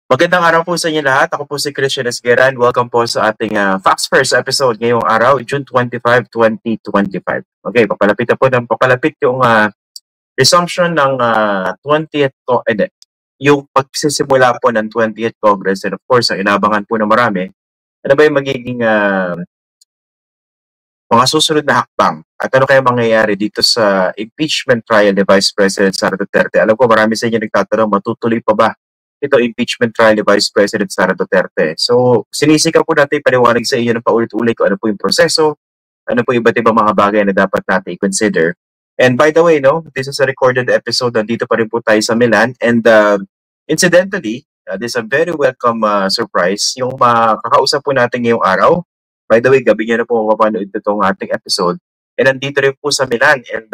Magandang araw po sa inyo lahat. Ako po si Christian Esgueran. Welcome po sa ating Facts First episode ngayong araw, June 25, 2025. Okay, papalapit na po ng papalapit yung resumption ng 20th yung pagsisimula po ng 20th Congress, and of course, ang inabangan po na marami, ano ba yung magiging mga susunod na hakbang at ano kaya mangyayari dito sa impeachment trial ni Vice President Sara Duterte. Alam ko marami sa inyo nagtatanong, matutuloy pa ba ito impeachment trial ni Vice President Sara Duterte? So, sinisika po natin paliwanag sa inyo ng paulit-ulit kung ano po yung proseso, ano po yung iba't ibang mga bagay na dapat natin i-consider. And by the way, no, this is a recorded episode. Nandito pa rin po tayo sa Milan. And incidentally, this is a very welcome surprise. Yung makakausap po natin ngayong araw. By the way, gabi niya na po mapapanood itong ating episode. And nandito rin po sa Milan. And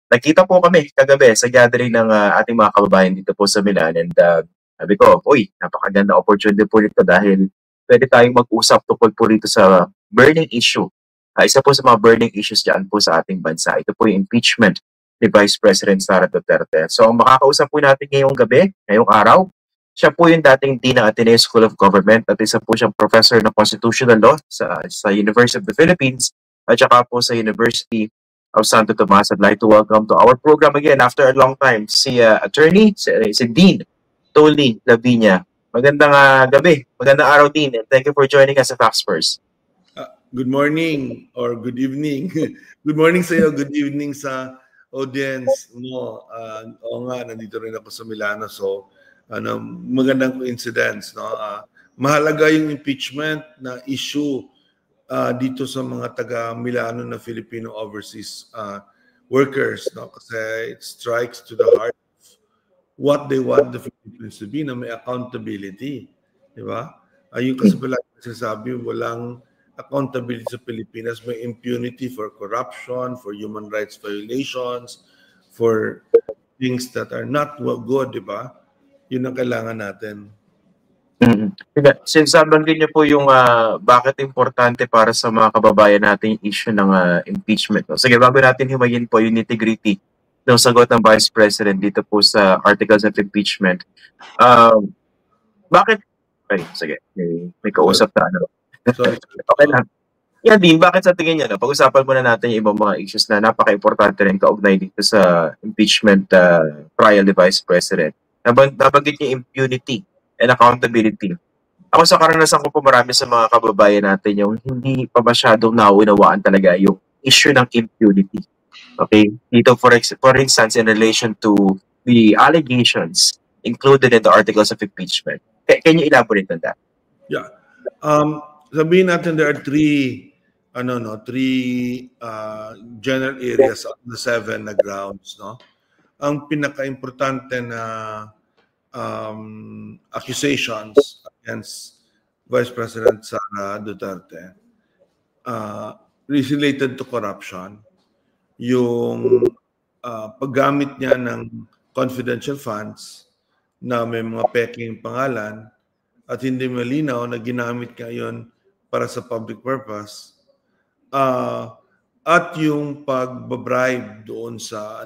nakita po kami kagabi sa gathering ng ating mga kababayan dito po sa Milan. And sabi ko, uy, napakaganda opportunity po nito dahil pwede tayong mag-usap tungkol po rito sa burning issue. Isa po sa mga burning issues dyan po sa ating bansa. Ito po yung impeachment ni Vice President Sara Duterte. So, ang makakausap po natin ngayong gabi, ngayong araw, siya po yung dating Dean ng Ateneo School of Government at isa po siyang Professor ng Constitutional Law sa University of the Philippines at saka po sa University of Santo Tomas. I'd like to welcome to our program again after a long time si attorney, si Dean Tony Lavinia. Magandang gabi, magandang araw Dean, and thank you for joining us sa Facts First. Good morning or good evening. Good morning sa iyo, good evening sa audience mo. Oo nga, nandito rin ako sa Milano. So, magandang coincidence. No? Mahalaga yung impeachment na issue dito sa mga taga-Milano na Filipino overseas workers. No? Kasi it strikes to the heart of what they want the Philippines to be, na may accountability. Di ba? Yung kasi pala sinasabi, walang accountability sa Pilipinas, may impunity for corruption, for human rights violations, for things that are not good, di ba? Yun ang kailangan natin. Sinasabanggit niyo po yung bakit importante para sa mga kababayan natin yung issue ng impeachment. No? Sige, bago natin himayin po yung nitty-gritty ng sagot ng Vice President dito po sa Articles of Impeachment. Bakit? Ay, sige, may kausap na ano. Sorry. Okay lang. Yan din, bakit sa tingin niyo, pag-usapan muna natin yung ibang mga issues na napaka-importante rin kaugnay dito sa impeachment trial ni Vice President. Nabanggit niya impunity and accountability. Ako sa karanasan ko po marami sa mga kababayan natin yung hindi pa masyadong nauunawaan talaga yung issue ng impunity. Okay? Dito for instance, in relation to the allegations included in the Articles of Impeachment. Can you elaborate on that? Yeah. Sabihin natin there are three general areas of the 7 na grounds, no? Ang pinaka-importante na accusations against Vice President Sara Duterte is related to corruption. Yung paggamit niya ng confidential funds na may mga peking pangalan at hindi malinaw na ginamit ngayon para sa public purpose, at yung pagbabribe doon sa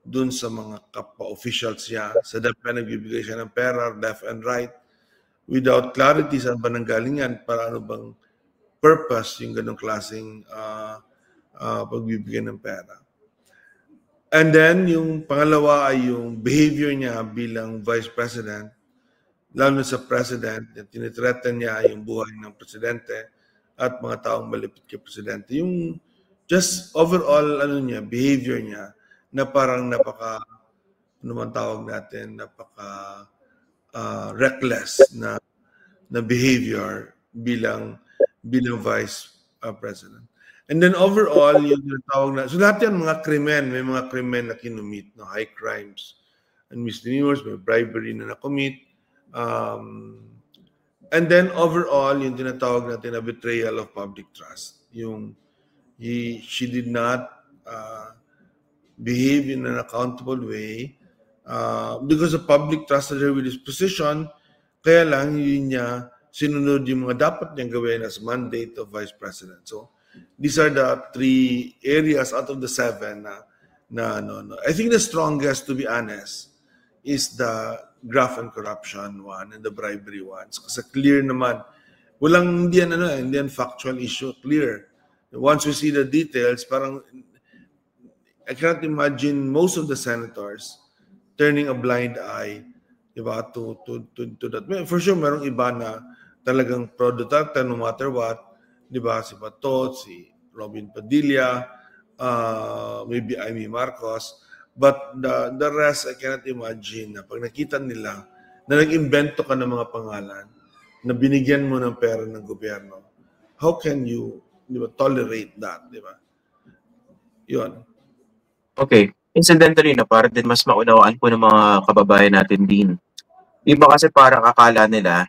doon sa mga kapwa-officials niya, sa depth na nagbibigay siya ng pera, left and right, without clarity saan ba nanggaling yan, para ano bang purpose yung ganong klaseng pagbibigay ng pera. And then, yung pangalawa ay yung behavior niya bilang Vice President, lalo sa President, tinitreaten niya yung buhay ng Presidente at mga taong malapit kay Presidente. Yung just overall, behavior niya, na parang reckless na behavior bilang Vice President. And then overall, yung tinatawag na, so lahat yan mga krimen, may mga krimen na kinumit, no? High crimes and misdemeanors, may bribery na nakomit. And then overall, yung tinatawag natin na betrayal of public trust. Yung she did not behave in an accountable way because the public trusted her with his position, kaya lang yun niya sinunod yung mga dapat niyang gawin as mandate of Vice President. So, these are the 3 areas out of the 7 I think the strongest, to be honest, is the graft and corruption one and the bribery ones. Kasi clear naman. Hindi yan factual issue. Clear. Once we see the details, parang I cannot imagine most of the senators turning a blind eye, diba, to that. For sure, merong iba na talagang pro Duterte no matter what, diba, si Batot, si Robin Padilla, maybe Amy Marcos, but the rest, I cannot imagine na pag nakita nila na nag-invento ka ng mga pangalan, na binigyan mo ng pera ng gobyerno, how can you, diba, tolerate that, diba? Yun. Okay. Incidentally, na para din mas maunawaan po ng mga kababayan natin din. Iba kasi parang akala nila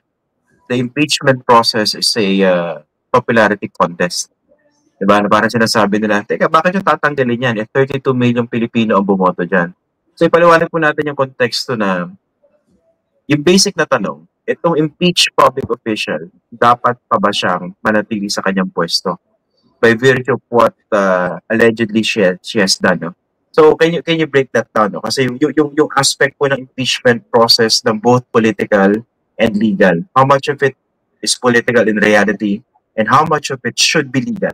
the impeachment process is a popularity contest. Diba? Na parang sinasabi nila, teka, bakit yung tatanggalin yan? 32 million Pilipino ang bumoto dyan. So ipaliwanag po natin yung konteksto na yung basic na tanong, itong impeached public official, dapat pa ba siyang manatili sa kanyang pwesto? By virtue of what allegedly she has done, no? So can you break that down, no? Kasi yung aspect po ng impeachment process ng both political and legal, how much of it is political in reality and how much of it should be legal?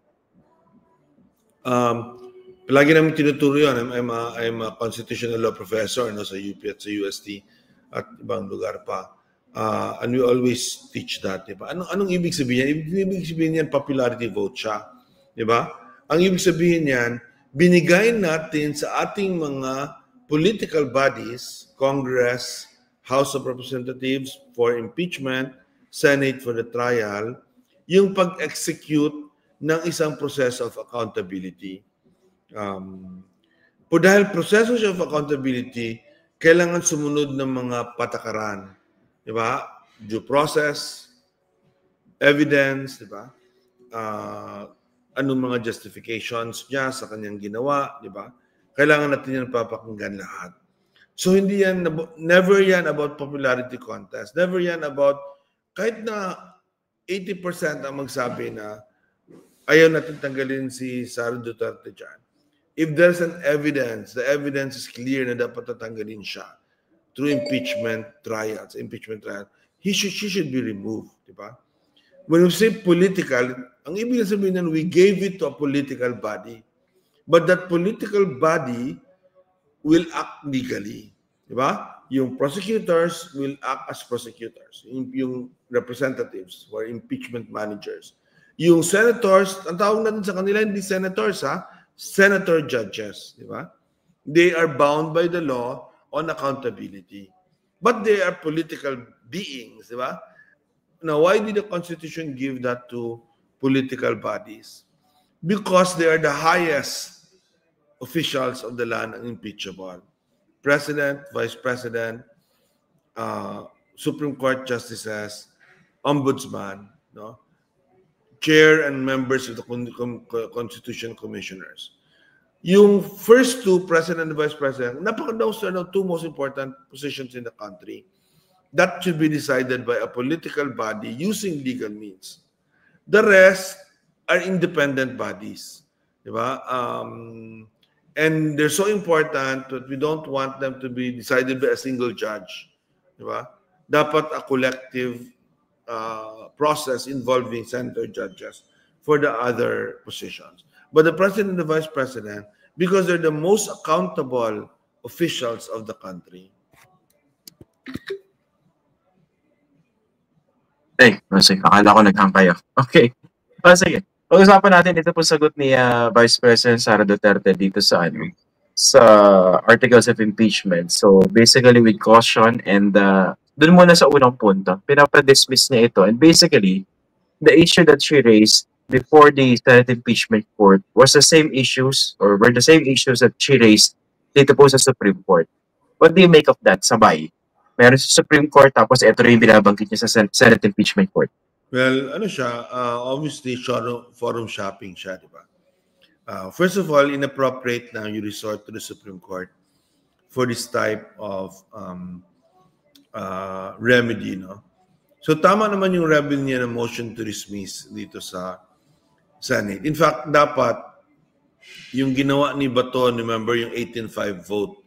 Palagi namin tinuturo yun. I'm a constitutional law professor, no, sa UP at sa UST at ibang lugar pa. And we always teach that, diba? Anong ibig sabihin? Ibig sabihin yan, popularity vote siya. Diba? Ang ibig sabihin yan, binigay natin sa ating mga political bodies, Congress, House of Representatives for impeachment, Senate for the trial, yung pag-execute ng isang process of accountability. Dahil process of accountability, kailangan sumunod ng mga patakaran. Diba? Due process, evidence, diba? Anong mga justifications niya sa kanyang ginawa, di ba? Kailangan natin yan papakinggan lahat. So never yan about popularity contest. Never yan about, kahit na 80% ang magsabi na ayaw natin tanggalin si Sara Duterte dyan. If there's an evidence, the evidence is clear na dapat tatanggalin siya through impeachment trial, she should be removed, di ba? When we say political, ang ibig sabihin na we gave it to a political body. But that political body will act legally. Diba? Yung prosecutors will act as prosecutors. Yung representatives or impeachment managers. Yung senators, ang tawag natin sa kanila, hindi senators, ha? Senator judges. Diba? They are bound by the law on accountability. But they are political beings. Diba? Now, why did the Constitution give that to political bodies? Because they are the highest officials of the land and impeachable. President, Vice President, Supreme Court Justices, Ombudsman, no? Chair and members of the Constitution Commissioners. Yung first two, President and Vice President, those are the two most important positions in the country. That should be decided by a political body using legal means. The rest are independent bodies. Diba? And they're so important that we don't want them to be decided by a single judge. Diba? Dapat a collective process involving senator judges for the other positions. But the president and the vice president, because they're the most accountable officials of the country. Ay, sige. Akala ko naghang kayo. Okay. Sige. Pag-usapan natin ito po sagot ni Vice President Sara Duterte dito sa articles of impeachment. So basically with caution and dun muna sa unang punto, pinapa-dismiss niya ito. And basically, the issue that she raised before the Senate impeachment court was the same issues or were the same issues that she raised dito po sa Supreme Court. What do you make of that, sabay? Meron sa Supreme Court, tapos ito rin binabanggit niya sa Senate impeachment court. Well, obviously, forum shopping siya, di ba? First of all, inappropriate na you resort to the Supreme Court for this type of remedy, no? So, tama naman yung rebel niya na motion to dismiss dito sa Senate. In fact, dapat yung ginawa ni Bato, remember yung 18-5 vote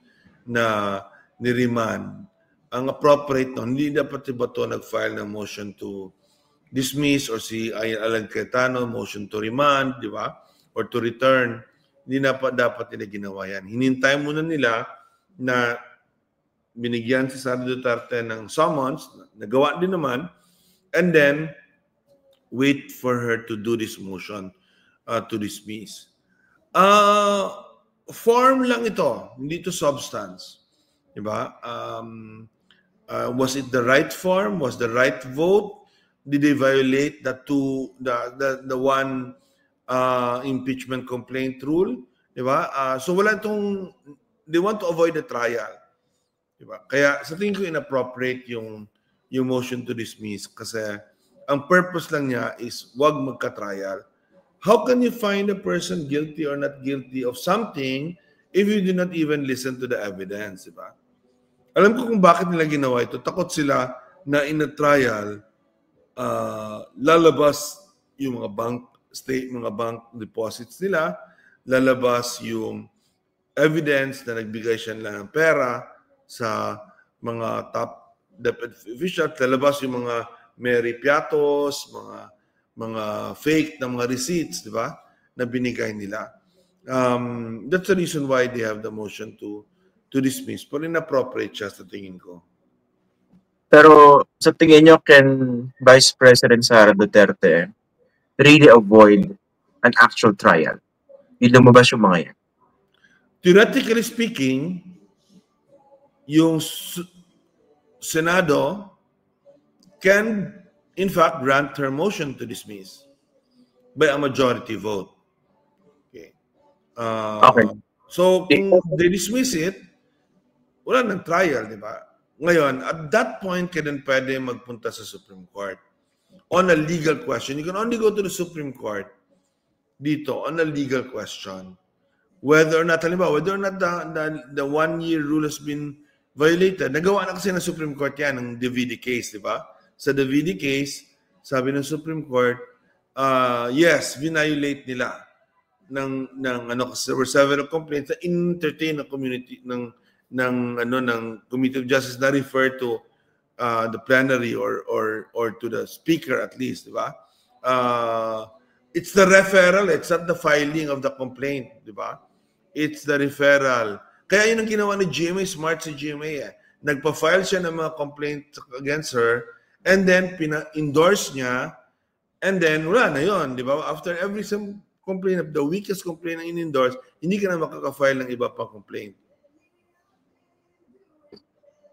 na ni-remand, ang appropriate no, hindi dapat si Bato nag-file ng motion to dismiss or si Alan Cayetano motion to remand, di ba? Or to return. Hindi dapat nila ginawa yan. Hinintay muna nila na binigyan si Sara Duterte ng summons, nagawa din naman, and then wait for her to do this motion to dismiss. Form lang ito, hindi to substance. Diba? Was it the right form? Was the right vote? Did they violate the one impeachment complaint rule? Diba? So wala itong, they want to avoid the trial. Diba? Kaya sa tingin ko inappropriate yung motion to dismiss kasi ang purpose lang niya is wag magka-trial. How can you find a person guilty or not guilty of something if you do not even listen to the evidence, diba? Alam ko kung bakit nila ginawa ito. Takot sila na in a trial, lalabas yung mga bank deposits nila, lalabas yung evidence na nagbigay siya lang ng pera sa mga top deputy officials, lalabas yung mga Mary Piatos, mga fake na mga receipts, di ba, na binigay nila. That's the reason why they have the motion to dismiss. Pero inappropriate siya sa tingin ko. Pero sa tingin nyo, can Vice President Sara Duterte really avoid an actual trial? Yung lumabas yung mga yan? Theoretically speaking, yung Senado can in fact grant her motion to dismiss by a majority vote. Okay. Okay. So kung they dismiss it, wala nang trial, di ba? Ngayon, at that point, kailan pwede magpunta sa Supreme Court on a legal question. You can only go to the Supreme Court dito on a legal question. Whether or not, halimbawa, whether or not the one-year rule has been violated. Nagawa na kasi ng Supreme Court yan, ng DVD case, di ba? Sa DVD case, sabi ng Supreme Court, yes, violate nila ng kasi there were several complaints that entertain a community ng Committee of Justice na refer to the plenary or to the speaker at least, di ba? It's the referral, it's not the filing of the complaint, di ba? It's the referral. Kaya yun ang ginawa ni GMA, smart si GMA eh. Nagpa-file siya ng mga complaint against her and then pina-endorse niya and then wala na yun, di ba? After every complaint, the weakest complaint na in-endorse, hindi ka na makaka-file ng iba pang complaint.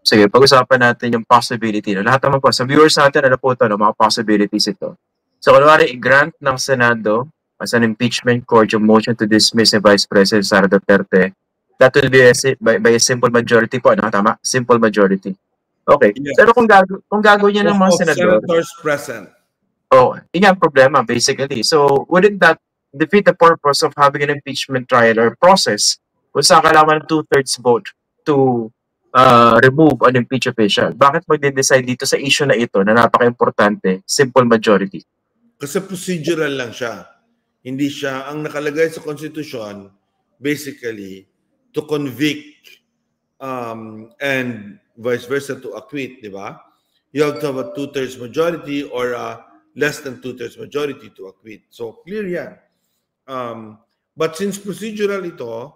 Sige, pag-usapan natin yung possibility. Lahat naman po, sa viewers natin, ano po ito, mga possibilities ito. So, kunwari, i-grant ng Senado as an impeachment court yung motion to dismiss ni Vice President Sara Duterte. That will be by a simple majority po. Ano? Tama? Simple majority. Okay. Yes. Pero kung gagawin niya ng mga senators present. Oh, yun ang problema, basically. So, wouldn't that defeat the purpose of having an impeachment trial or process kung saan kailangan ng 2/3 vote to remove an impeached official? Bakit magde-decide dito sa issue na ito na napaka-importante, simple majority? Kasi procedural lang siya. Hindi siya, ang nakalagay sa Constitution, basically, to convict and vice versa to acquit, di ba? You have to have a 2/3 majority or less than 2/3 majority to acquit. So, clear yan. But since procedural ito,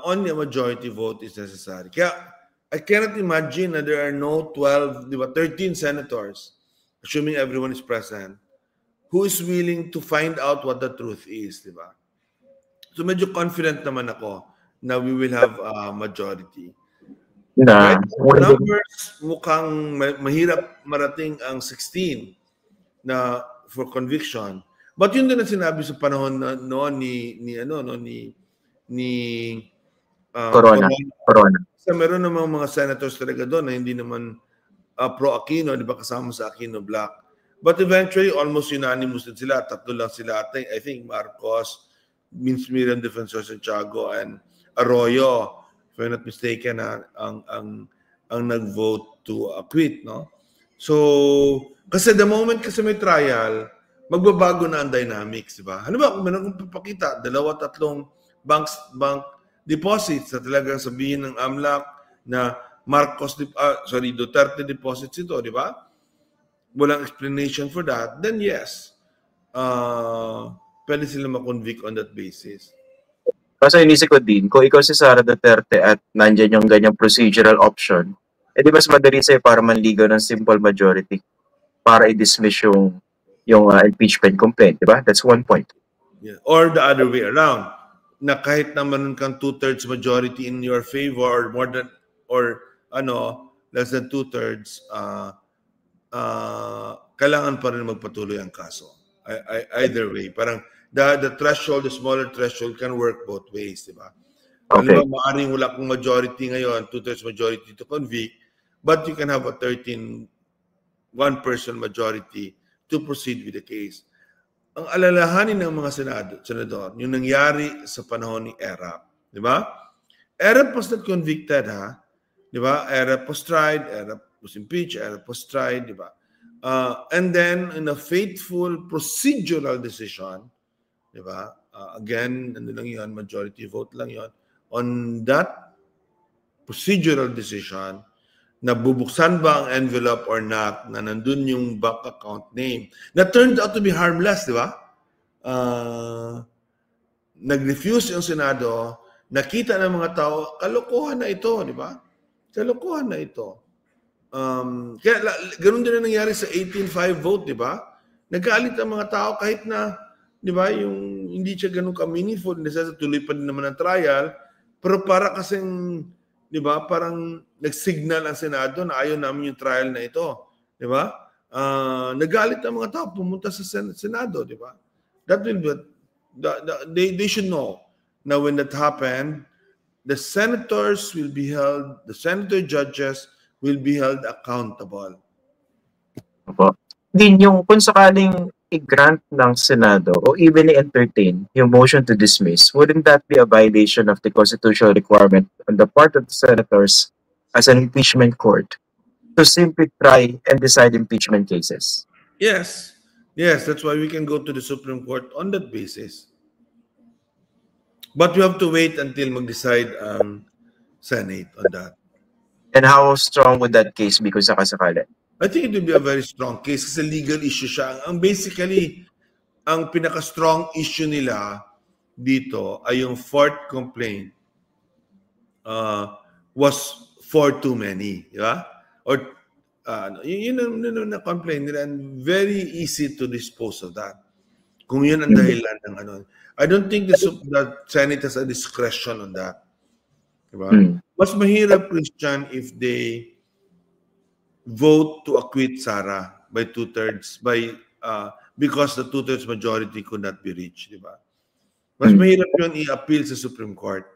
only a majority vote is necessary. Kaya, I cannot imagine na there are no 12, di ba, 13 senators, assuming everyone is present, who is willing to find out what the truth is, di ba? So, medyo confident naman ako na we will have a majority. Right? Numbers, mukhang mahirap marating ang 16 na for conviction. But yun din ang sinabi sa panahon noon ni Corona. Kasi meron namang mga senators talaga doon na hindi naman pro-Aquino, di ba, kasama sa Aquino Black. But eventually, almost unanimous din sila. Tatlo lang sila. I think Marcos, Miriam Defensor Santiago, and Arroyo, if I'm not mistaken, ang nag-vote to acquit, no? So, kasi the moment kasi may trial, magbabago na ang dynamics, di ba? Ano ba, kung meron kong papakita, 2-3 bank deposits na talagang sabihin ng AMLAC na Duterte deposits ito, di ba? Walang explanation for that, then yes, pwede sila ma-convict on that basis. Kasi inisip ko din, kung ikaw si Sara Duterte at nandyan yung ganyang procedural option, di mas madali sa'yo para manligaw ng simple majority para i-dismiss yung impeachment complaint, di ba? That's one point. Yeah. Or the other way around, na kahit naman kang 2/3 majority in your favor or more than, or less than 2/3, kailangan pa rin magpatuloy ang kaso. Either way, parang the threshold, the smaller threshold can work both ways, di ba? Okay. Alam mo, maaaring wala kong majority ngayon, 2/3 majority to convict, but you can have a 1-person majority to proceed with the case. Ang alalahanin ng mga senador, yung nangyari sa panahon ni Erap, di ba? Erap was not convicted, ha? Di ba? Erap was tried, Erap was impeached, Erap was tried, di ba? And then, in a faithful procedural decision, di ba? Again, ano lang yun, majority vote lang yun. On that procedural decision, na bubuksan ba ang envelope or not, na nandun yung bank account name, na turned out to be harmless, di ba? Nag-refuse yung Senado, nakita ng mga tao, kalokohan na ito, di ba? Kalokohan na ito. Kaya ganun din na nangyari sa 18-5 vote, di ba? Nagalit ang mga tao kahit na, di ba, yung hindi siya ganun ka-meaningful, hindi siya tuloy pa din naman ang trial, pero para kasing, di ba, parang nag-signal ang Senado na ayaw namin yung trial na ito. Di ba? Nagalit ang mga tao, pumunta sa Senado, di ba? That will be, they should know na when that happened, the senators will be held, the senator judges will be held accountable. Opo. Din yung kung sakaling i-grant ng Senado o even i-entertain yung motion to dismiss, wouldn't that be a violation of the constitutional requirement on the part of the senators as an impeachment court to simply try and decide impeachment cases? Yes. Yes, that's why we can go to the Supreme Court on that basis. But we have to wait until mag-decide ang Senate on that. And how strong would that case be kung sakasakali? I think it will be a very strong case kasi legal issue siya. Basically, ang pinaka-strong issue nila dito ay yung fourth complaint was for too many. Di ba? Or yun ang complaint nila, and very easy to dispose of that. Kung yun ang dahilan ng ano. I don't think the Senate has a discretion on that. Diba? Mas mahirap, Christian, if they vote to acquit Sara by 2/3 because the 2/3 majority could not be reached, diba? Mas mahirap yun i-appeal sa Supreme Court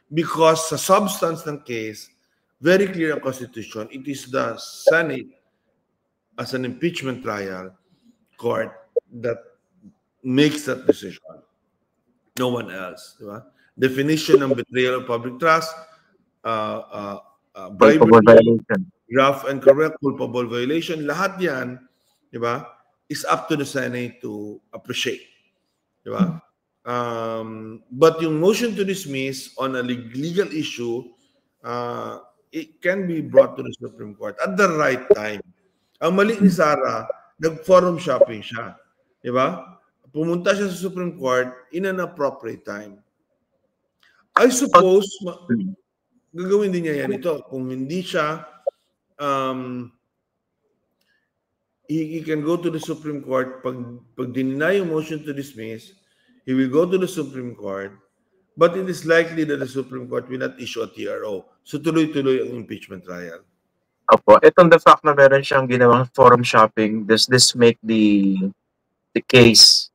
because sa substance ng case, very clear ang Constitution, it is the Senate as an impeachment trial court that makes that decision. No one else, diba? Definition ng betrayal of public trust, bribery, graft and correct, culpable violation, lahat yan, di ba, is up to the Senate to appreciate. Di ba? But yung motion to dismiss on a legal issue, it can be brought to the Supreme Court at the right time. Ang mali ni Sara, nag-forum shopping siya. Di ba? Pumunta siya sa Supreme Court in an appropriate time. I suppose, gagawin din niya yan ito. Kung hindi siya, he can go to the Supreme Court. Pag deny yung motion to dismiss, he will go to the Supreme Court, but it is likely that the Supreme Court will not issue a TRO. So tuloy-tuloy ang impeachment trial. Opo. Itong the fact na meron siyang ginawang forum shopping, does this make the case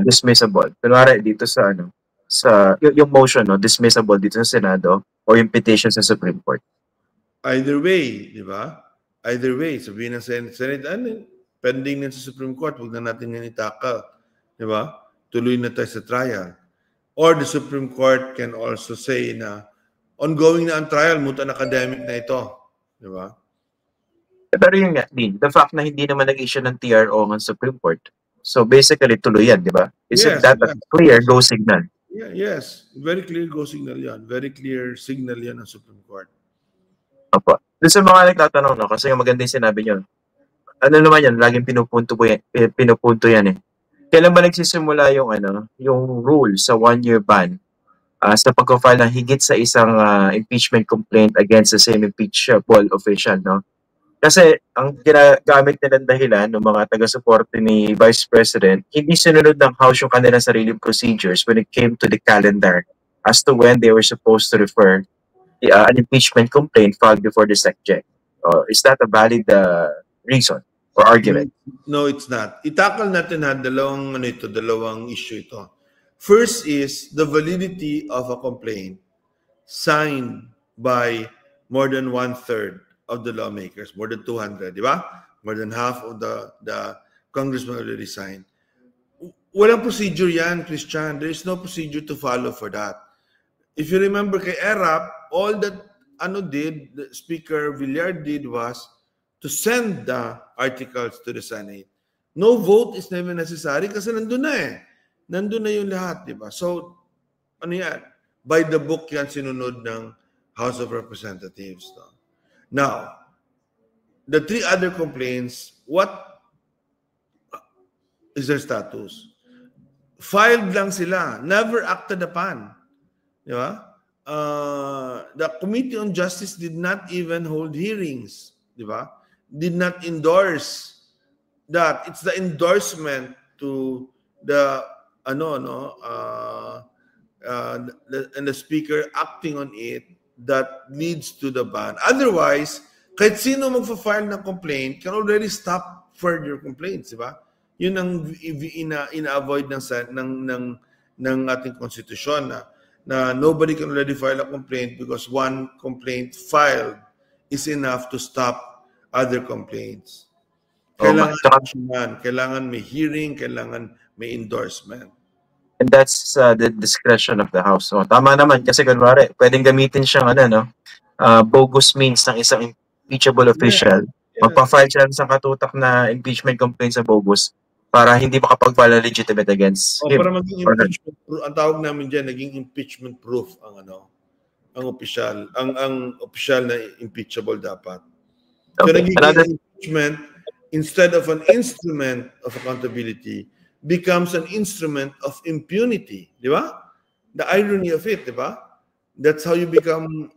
dismissible? Kunwari dito sa yung motion, no, dismissible dito sa Senado or yung petition sa Supreme Court? Either way, di ba? Either way, sabihin ng Senate, pending na sa Supreme Court, huwag na natin yan itakal. Di ba? Tuloy na tayo sa trial. Or the Supreme Court can also say na ongoing na ang trial, mutan academic na ito. Di ba? Pero yun nga, the fact na hindi naman nag-issue ng TRO ng Supreme Court. So basically, tuloy yan, di ba? Isn't that a clear go signal? Yeah, yes. Very clear go signal yan. Very clear signal yan ng Supreme Court. Opo. Doon sa mga nagtatanong, no, kasi yung maganda yung sinabi niyo. Ano naman yan, laging pinupunto yan eh. Kailan ba nagsisimula yung yung rule sa 1-year ban sa pagko-file ng higit sa isang impeachment complaint against the same impeachable official, no? Kasi ang ginagamit nilang dahilan ng mga taga-suporte ni Vice President, hindi sinunod ng House yung kanilang sariling procedures when it came to the calendar as to when they were supposed to refer an impeachment complaint filed before the SecGen. Is that a valid reason or argument? No, it's not. Itakal natin dalawang issue ito. First is the validity of a complaint signed by more than 1/3 of the lawmakers, more than 200, di ba? More than half of the congressmen already signed. Walang procedure yan, Christian. There is no procedure to follow for that. If you remember kay ERAP, all that the Speaker Villar did was to send the articles to the Senate. No vote is never necessary kasi nandun na eh. Nandun na yung lahat, di ba? So, yan? By the book yan sinunod ng House of Representatives. No? Now, the 3 other complaints, what is their status? Filed lang sila, never acted upon. Di ba? The Committee on Justice did not even hold hearings. Di ba? Did not endorse that. It's the endorsement to the and the Speaker acting on it that leads to the ban. Otherwise, kahit sino magfa-file ng complaint can already stop further complaints, di ba? Yun ang ina-avoid ng ating konstitusyon na nobody can already file a complaint because one complaint filed is enough to stop other complaints. Kailangan may hearing, kailangan may endorsement. And that's the discretion of the House. So, tama naman kasi kunwari, pwedeng gamitin siyang bogus means ng isang impeachable official. Magpa-file siya sa katutak na impeachment complaint sa bogus para hindi makapag-file legitimate against him. Para maging impeachment proof, ang tawag namin diyan naging impeachment proof ang official, ang official na impeachable dapat. Okay. So naging impeachment instead of an instrument of accountability becomes an instrument of impunity, di ba? The irony of it, di ba? That's how you become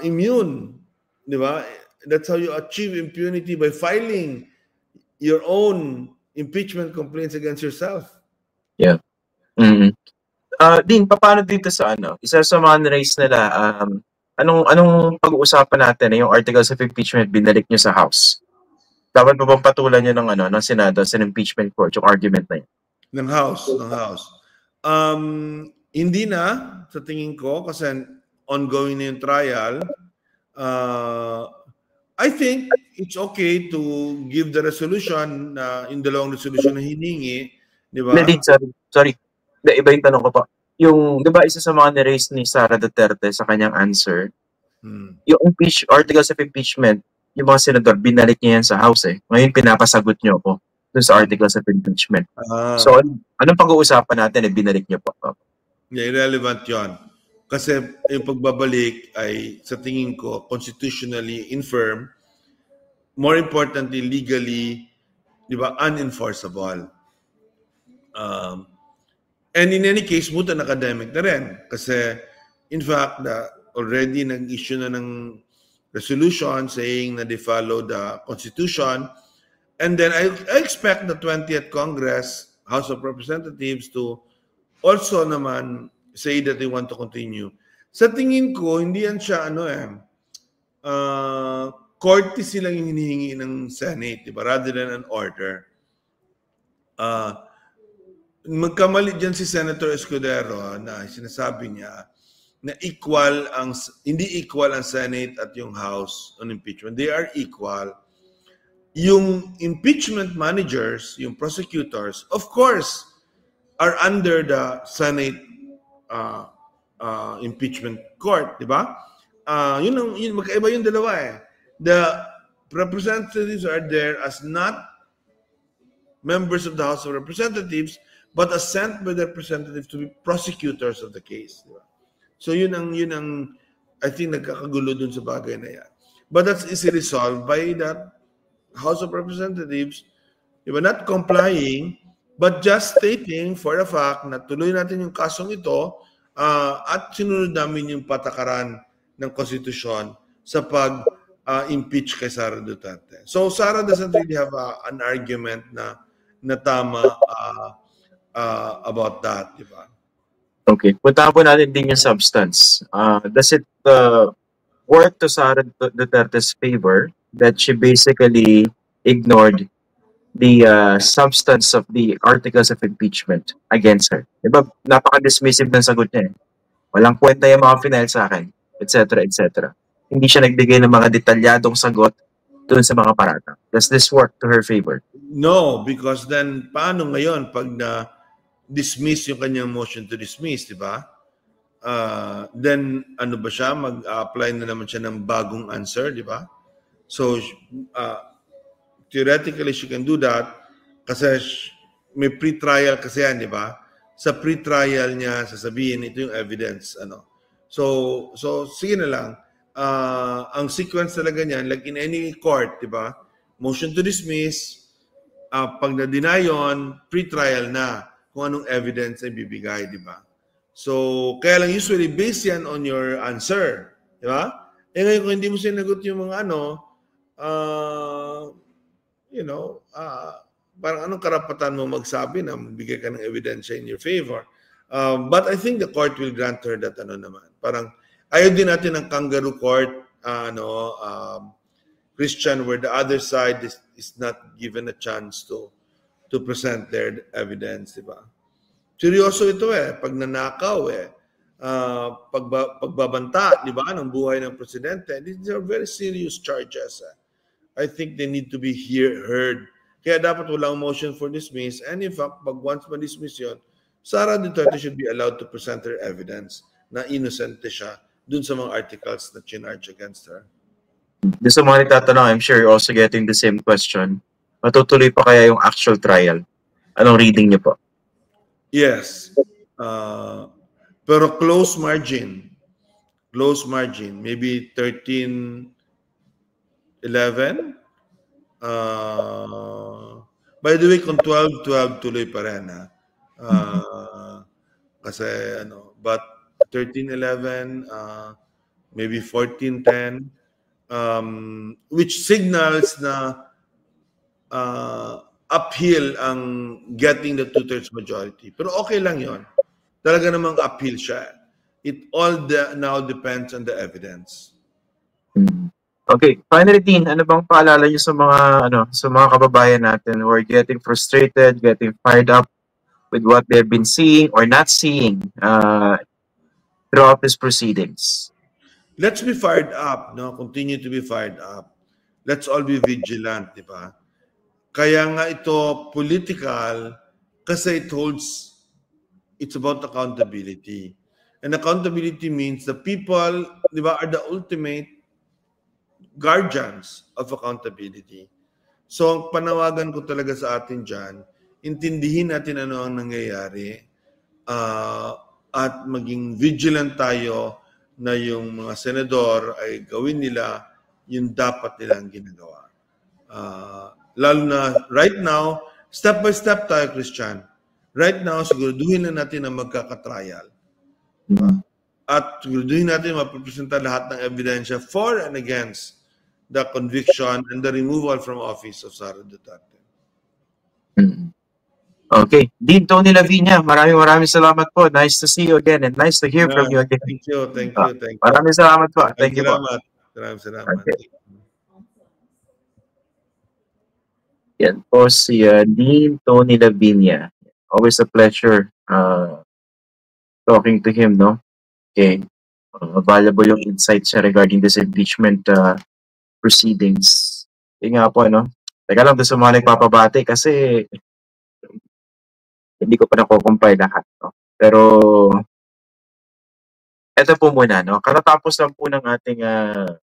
immune, di ba? That's how you achieve impunity by filing your own impeachment complaints against yourself. Yeah. Mm-hmm. Din, paano dito sa isa sa mga na-raise nila, anong pag-uusapan natin yung articles of impeachment binalik nyo sa House? Dapat pa bang patulan nyo ng Senado sa impeachment court yung argument na yun? Ng House. Hindi na, sa tingin ko, kasi ongoing na yung trial. I think it's okay to give the resolution in dalawang resolution na hiningi, di ba? Sorry. Iba yung tanong ko pa. Yung, di ba, isa sa mga ni-raise ni Sara Duterte sa kanyang answer, yung articles of impeachment, yung mga senador, binalik niya yan sa House eh. Ngayon, pinapasagot niyo po dun sa articles of impeachment. So, anong pag-uusapan natin binalik niyo po? Yeah, irrelevant yon. Kasi yung pagbabalik ay, sa tingin ko, constitutionally infirm, more importantly, legally, di ba, unenforceable. And in any case, mutan academic na rin. Kasi, in fact, already nag-issue na ng resolution saying that they follow the Constitution. And then I expect the 20th Congress, House of Representatives to also naman say that they want to continue. Sa tingin ko, hindi yan siya courtesy lang yung hinihingi ng Senate, diba? Rather than an order. Magkamali dyan si Senator Escudero na sinasabi niya na hindi equal ang Senate at yung House on impeachment. They are equal. Yung impeachment managers, yung prosecutors, of course, are under the Senate impeachment court, di ba? Magkaiba yung dalawa eh. The representatives are there as not members of the House of Representatives, but as sent by the representatives to be prosecutors of the case. Di ba? So yun ang I think nagkakagulo dun sa bagay na yan. But that's easily solved by that House of Representatives, diba, not complying, but just stating for a fact na tuloy natin yung kasong ito at sinunod namin yung patakaran ng konstitusyon sa pag-impeach kay Sara Duterte. So Sara doesn't really have an argument na tama about that, diba? Okay. Puntahan po natin din yung substance. Does it work to Sara Duterte's favor that she basically ignored the substance of the articles of impeachment against her? Diba, napaka-dismissive ng sagot niya eh. Walang kwenta yung mga final sa akin, etc., etc. Hindi siya nagbigay ng mga detalyadong sagot dun sa mga paratang. Does this work to her favor? No, because then paano ngayon pag na-dismiss yung kanyang motion to dismiss, di ba? Then ano ba siya? Mag-apply na naman siya ng bagong answer, di ba? So, theoretically, she can do that kasi may pre-trial kasi yan, di ba? Sa pre-trial niya, sasabihin, ito yung evidence. So sige na lang. Ang sequence talaga niyan, like in any court, di ba? Motion to dismiss, pag na-deny yun, pre-trial na kung anong evidence ay bibigay, di ba? So, kaya lang usually based yan on your answer, di ba? Eh ngayon kung hindi mo sinagot yung mga parang anong karapatan mo magsabi na magbigay ka ng evidence in your favor. But I think the court will grant her that naman. Parang ayaw din natin ng kangaroo court, Christian, where the other side is not given a chance to present their evidence, di ba? Seryoso ito pag nanakaw pagbabanta, di ba, ng buhay ng presidente. These are very serious charges. I think they need to be heard. Kaya dapat walang motion for dismiss. And in fact, pag once ma-dismiss yun, Sara Duterte should be allowed to present her evidence na innocente siya dun sa mga articles na charge against her. Doon sa mga nagtatanong, I'm sure you're also getting the same question. Matutuloy pa kaya yung actual trial? Anong reading niyo po? Yes. Pero close margin. Maybe 13-11. By the way, kung 12-12 tuloy pa rin kasi but 13-11, maybe 14-10, which signals na uphill ang getting the two-thirds majority. Pero okay lang yon. Talaga namang uphill siya. It all now depends on the evidence. Okay, finally, Dean, ano bang paalala niyo sa mga kababayan natin who are getting frustrated, getting fired up with what they've been seeing or not seeing throughout these proceedings? Let's be fired up, no? Continue to be fired up. Let's all be vigilant, di ba? Kaya nga ito political kasi it's about accountability. And accountability means the people, di ba, are the ultimate guardians of accountability. So, ang panawagan ko talaga sa atin dyan, intindihin natin ano ang nangyayari at maging vigilant tayo na yung mga senador ay gawin nila yung dapat nilang ginagawa. Lalo na right now, step by step tayo, Christian. Right now, siguraduhin na natin na magkakatrial. At siguraduhin natin mapapresenta lahat ng ebidensya for and against the conviction and the removal from office of Sara Duterte. Okay. Dean Tony Lavinia, maraming salamat po. Nice to see you again and nice to hear from you again. Thank you. Maraming salamat po. Thank you po. Maraming salamat. Okay. Yan po si Dean Tony Lavinia. Always a pleasure talking to him, no? Okay. Valuable yung insights niya regarding this impeachment proceedings. Yung nga po, no? Teka lang doon sa mga nagpapabati kasi hindi ko pa nakukumpay lahat, no? Pero eto po muna, no? Katatapos lang po ng ating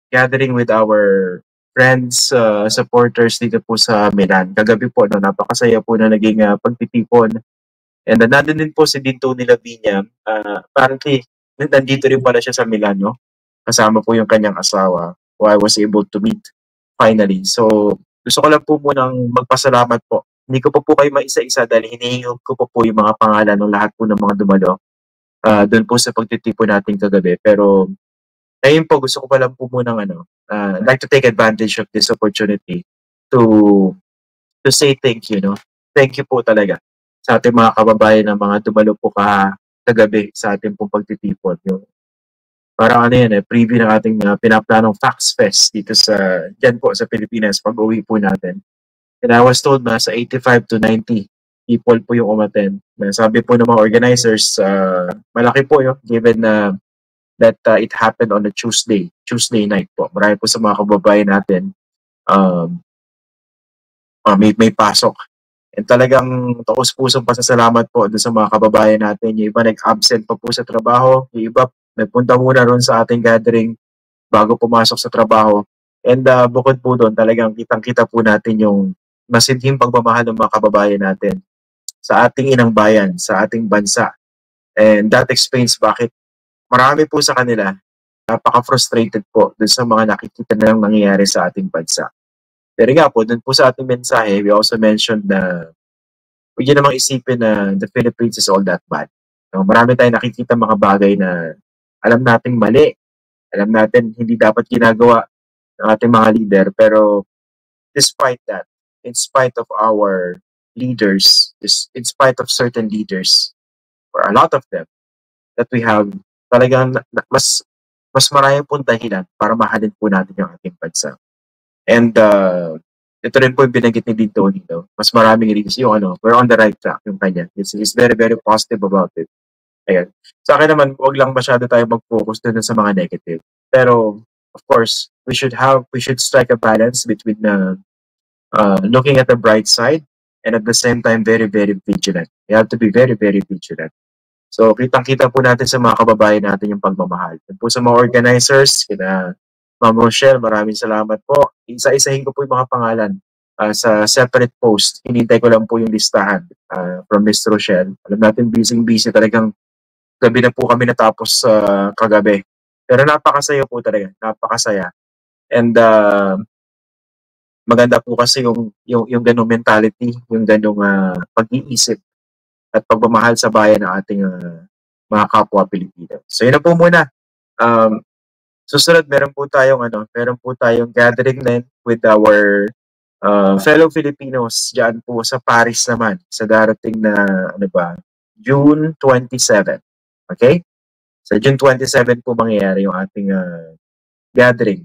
gathering with our friends, supporters dito po sa Milan. Kagabi po, no, napakasaya po na naging pagtitipon. And nandun din po si Dean Tony Lavinia. Apparently, nandito rin pala siya sa Milan, no? kasama po yung kanyang asawa who I was able to meet finally. So, gusto ko lang po munang magpasalamat po. Hindi ko po kayo maisa-isa dahil hinihingi ko po yung mga pangalan ng lahat po ng mga dumalo doon po sa pagtitipon natin kagabi. Pero ayun po, gusto ko pa lang po munang I'd like to take advantage of this opportunity to say thank you, no? Thank you po talaga sa ating mga kababayan na mga dumalo po kagabi sa ating pong pagtitipon. Yung, parang preview ng ating pinaplanong Facts Fest dito dyan po sa Pilipinas pag-uwi po natin. And I was told na sa 85 to 90 people po yung umattend. Sabi po ng mga organizers, malaki po yun given that it happened on a Tuesday night po. Marami po sa mga kababayan natin may pasok. And talagang taos-pusong pasasalamat po doon sa mga kababayan natin. Yung iba nag-absent pa po sa trabaho. Yung iba nagpunta muna ron sa ating gathering bago pumasok sa trabaho. And bukod po doon, talagang kitang-kita po natin yung masidhing pagmamahal ng mga kababayan natin sa ating inang bayan, sa ating bansa. And that explains bakit marami po sa kanila napaka-frustrated po dun sa mga nakikita na lang nangyayari sa ating bansa. Pero nga po, dun po sa ating mensahe, we also mentioned na huwag nyo namang isipin na the Philippines is all that bad. So, marami tayong nakikita mga bagay na alam nating mali, alam natin hindi dapat ginagawa ng ating mga leader, pero despite that, in spite of our leaders, in spite of certain leaders, or a lot of them, that we have, talagang mas maraming pong dahilan para mahalin po natin yung ating bansa. And ito rin po yung binanggit ni Dean Tony, mas maraming reasons yung we're on the right track yung kanya. He's very, very positive about it. Ayan. Sa akin naman, huwag lang masyado tayo mag-focus dun sa mga negative. Pero, of course, we should strike a balance between looking at the bright side and at the same time, very, very vigilant. You have to be very, very vigilant. So, kitang-kita po natin sa mga kababayan natin yung pagmamahal. At po sa mga organizers, kina Ma'am Rochelle, maraming salamat po. Isa-isahin ko po yung mga pangalan sa separate post. Hinintay ko lang po yung listahan from Ms. Rochelle. Alam natin, busy talagang gabi na po kami natapos kagabi. Pero napakasaya po talaga. Napakasaya. And maganda po kasi yung ganong mentality, yung ganong pag-iisip at pagmamahal sa bayan ng ating mga kapwa Pilipino. So yun na po muna. Susunod meron po tayong gathering din with our fellow Filipinos diyan po sa Paris naman sa darating na June 27. Okay? Sa June 27 po mangyayari yung ating gathering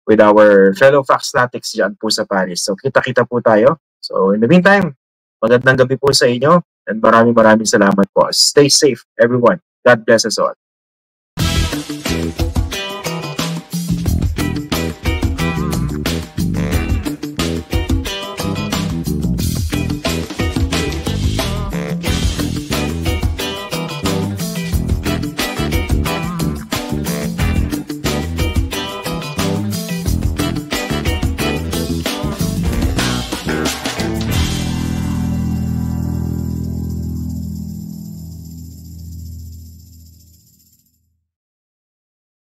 with our fellow Faxnatics diyan po sa Paris. So kita-kita po tayo. So in the meantime, magandang gabi po sa inyo and maraming salamat po. Stay safe everyone. God bless us all.